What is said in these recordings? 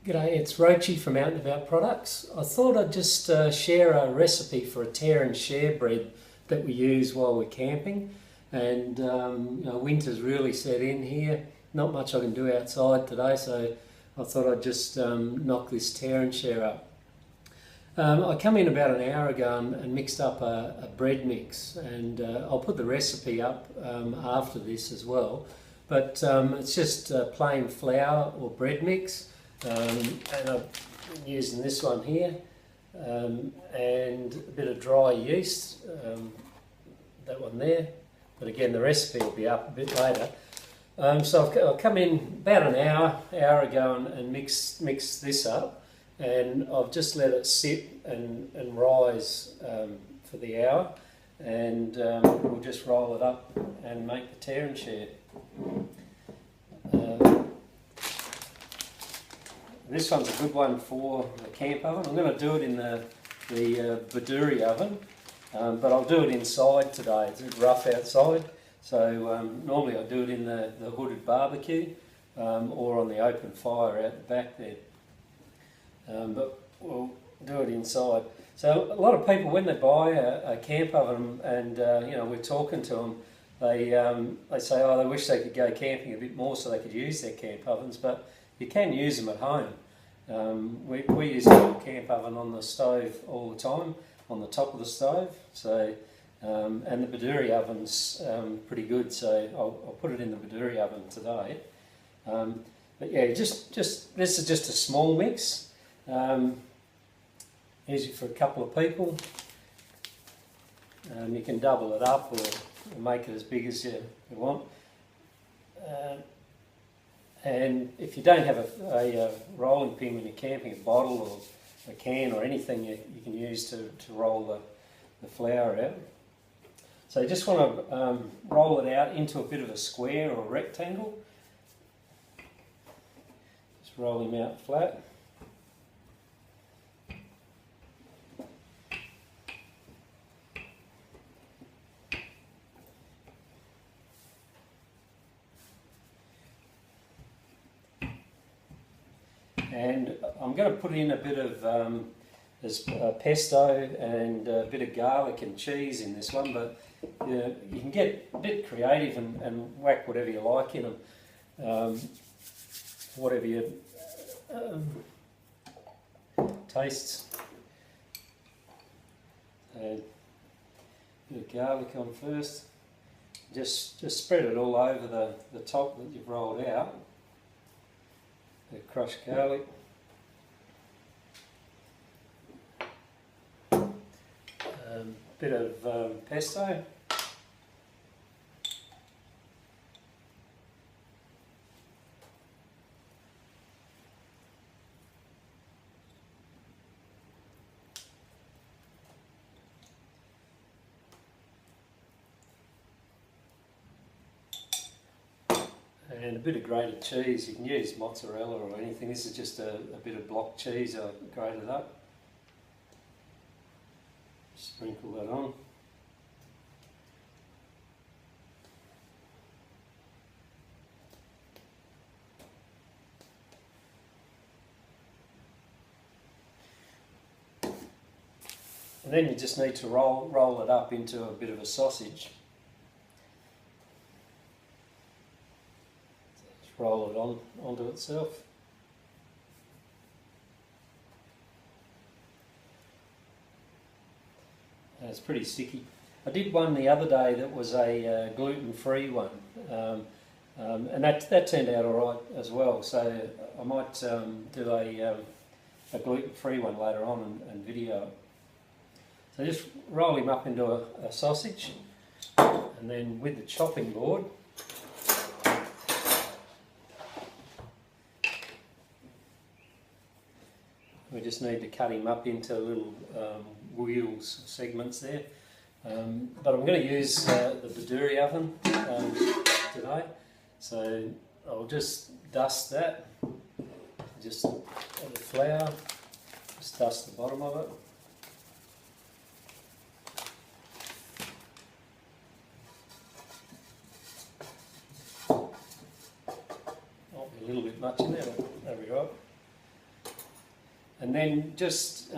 G'day, it's Roachy from Out and About Products. I thought I'd just share a recipe for a tear and share bread that we use while we're camping. And winter's really set in here. Not much I can do outside today, so I thought I'd just knock this tear and share up. I come in about an hour ago and mixed up a bread mix, and I'll put the recipe up after this as well. But it's just plain flour or bread mix. And I've been using this one here, and a bit of dry yeast, that one there, but again the recipe will be up a bit later. So I've come in about an hour ago and mixed this up, and I've just let it sit and rise for the hour, and we'll just roll it up and make the tear and share. This one's a good one for the camp oven. I'm going to do it in the Bedourie oven, but I'll do it inside today. It's a bit rough outside, so normally I do it in the hooded barbecue or on the open fire out the back there. But we'll do it inside. So a lot of people, when they buy a camp oven, and we're talking to them, they say, oh, they wish they could go camping a bit more so they could use their camp ovens, but you can use them at home. We use a camp oven on the stove all the time, on the top of the stove. So, and the Bedourie oven's pretty good, so I'll put it in the Bedourie oven today. But yeah, just this is just a small mix, easy for a couple of people. You can double it up or make it as big as you want. And if you don't have a rolling pin when you're camping, a bottle or a can or anything you can use to roll the flour out. So you just want to roll it out into a bit of a square or a rectangle. Just roll him out flat. And I'm going to put in a bit of pesto and a bit of garlic and cheese in this one, but you can get a bit creative and whack whatever you like in them, whatever you tastes. A bit of garlic on first. Just spread it all over the top that you've rolled out. Crushed garlic, bit of pesto, and a bit of grated cheese. You can use mozzarella or anything. This is just a bit of block cheese I grated up. Sprinkle that on. And then you just need to roll it up into a bit of a sausage. Roll it onto itself. And it's pretty sticky. I did one the other day that was a gluten-free one, and that turned out alright as well. So I might do a gluten-free one later on and video it. So just roll him up into a sausage, and then with the chopping board, we just need to cut him up into little wheels, segments there. But I'm going to use the Bedourie oven today, so I'll just dust that, just the flour, just dust the bottom of it. Might be a little bit much in there, but there we go. and then just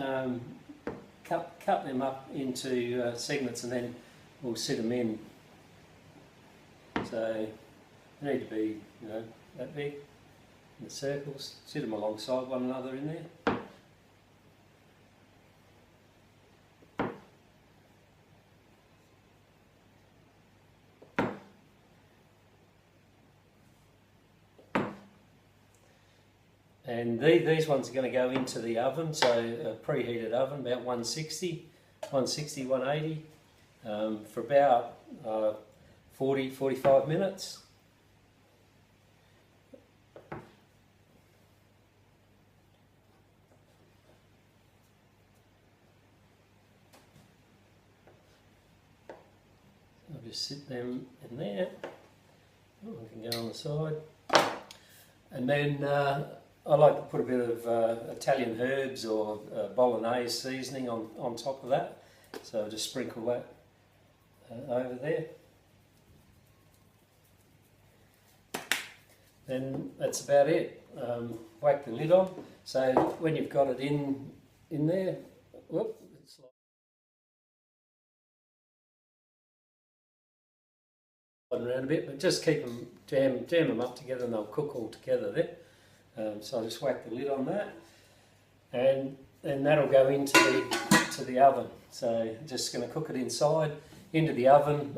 cut them up into segments, and then we'll sit them in. So they need to be, you know, that big in the circles. Sit them alongside one another in there. And these ones are going to go into the oven, so a preheated oven, about 160, 180, for about 40-45 minutes. I'll just sit them in there. Oh, I can go on the side. And then I like to put a bit of Italian herbs or bolognese seasoning on top of that. So I'll just sprinkle that over there. Then that's about it. Whack the lid on. So when you've got it in there, whoop, it's sliding around a bit, but just keep them, jam them up together, and they'll cook all together there. So I'll just whack the lid on that, and then that'll go into the oven. So just going to cook it inside, into the oven,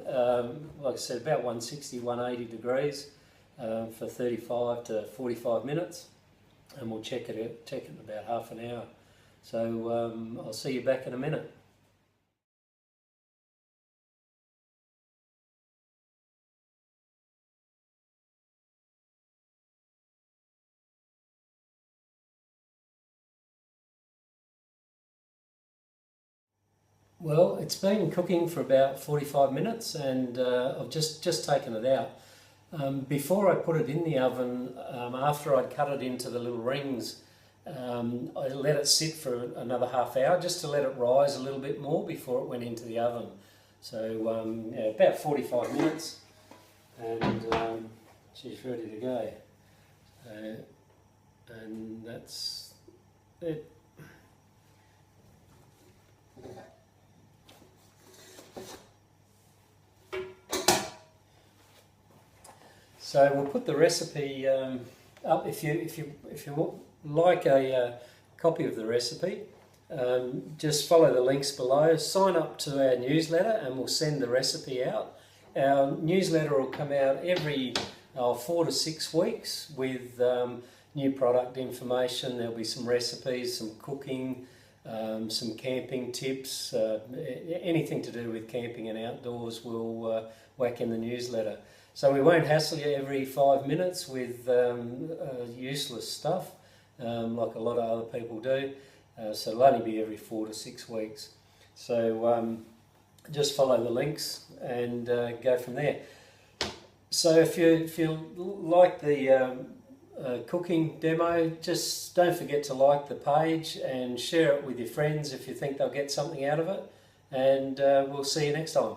like I said, about 160, 180 degrees for 35 to 45 minutes, and we'll check it in about half an hour. So I'll see you back in a minute. Well, it's been cooking for about 45 minutes, and I've just taken it out. Before I put it in the oven, after I'd cut it into the little rings, I let it sit for another half hour just to let it rise a little bit more before it went into the oven. So yeah, about 45 minutes, and she's ready to go. And that's it. So we'll put the recipe up. If you like a copy of the recipe, just follow the links below. Sign up to our newsletter, and we'll send the recipe out. Our newsletter will come out every 4 to 6 weeks with new product information. There'll be some recipes, some cooking, some camping tips, anything to do with camping and outdoors. We'll whack in the newsletter. So we won't hassle you every 5 minutes with useless stuff like a lot of other people do. So it'll only be every 4 to 6 weeks. So just follow the links and go from there. So if you like the cooking demo, just don't forget to like the page and share it with your friends if you think they'll get something out of it. And we'll see you next time.